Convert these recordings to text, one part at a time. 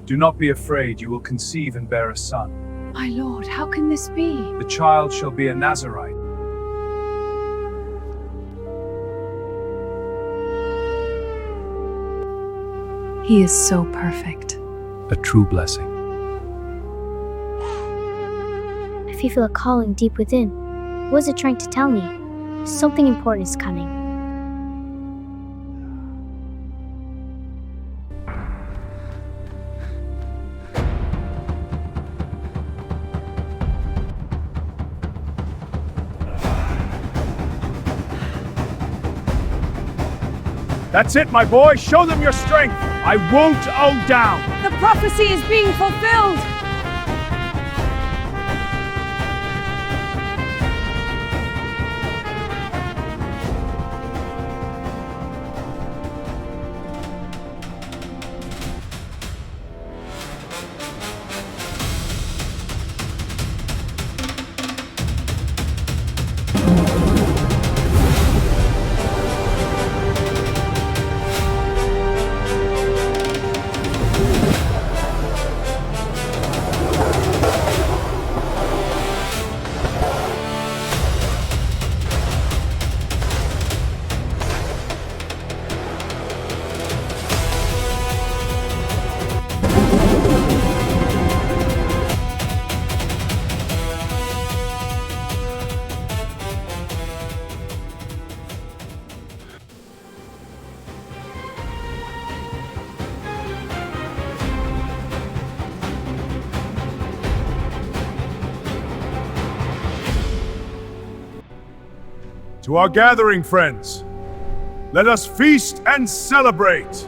Do not be afraid, you will conceive and bear a son. My lord, how can this be? The child shall be a Nazirite. He is so perfect. A true blessing. I feel a calling deep within. What is it trying to tell me? Something important is coming. That's it, my boy. Show them your strength. I won't owe down. The prophecy is being fulfilled! To our gathering, friends, let us feast and celebrate.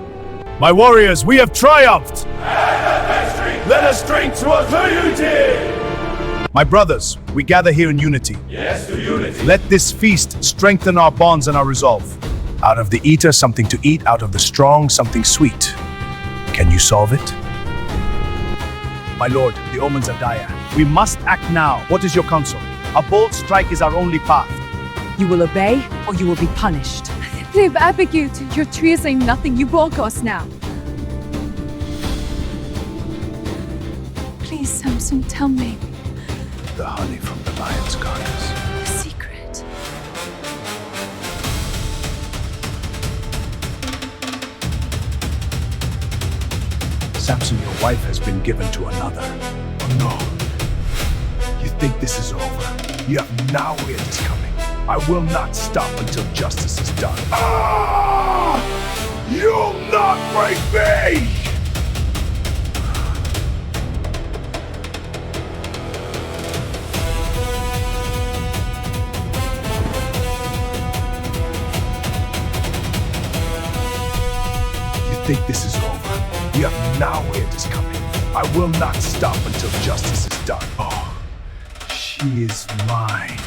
My warriors, we have triumphed. Let us drink to what you did. My brothers, we gather here in unity. Yes, to unity. Let this feast strengthen our bonds and our resolve. Out of the eater, something to eat. Out of the strong, something sweet. Can you solve it? My lord, the omens are dire. We must act now. What is your counsel? A bold strike is our only path. You will obey, or you will be punished. Live, Abigail, your trees say nothing. You woke us now. Please, Samson, tell me The honey from the lion's goddess. the secret. Samson, your wife has been given to another. Oh no. You think this is over? You have now where it is coming. I will not stop until justice is done. Ah! You'll not break me! You think this is over? You have now where it is coming. I will not stop until justice is done. Oh, she is mine.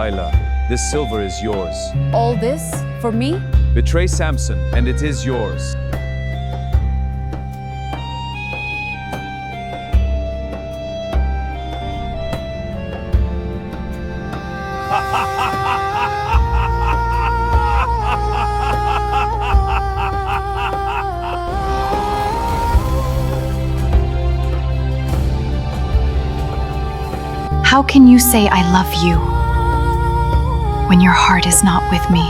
Delilah, this silver is yours. All this for me? Betray Samson, and it is yours. How can you say I love you when your heart is not with me?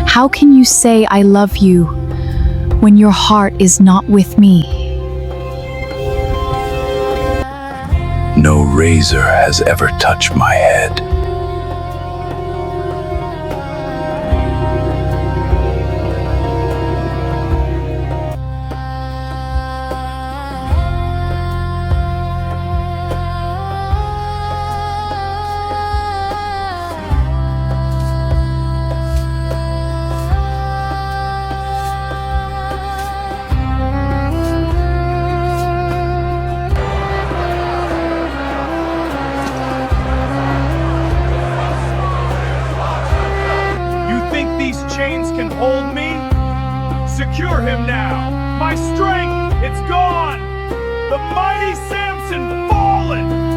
How can you say I love you when your heart is not with me? No razor has ever touched my head. These chains can hold me? Secure him now! My strength, it's gone! The mighty Samson fallen!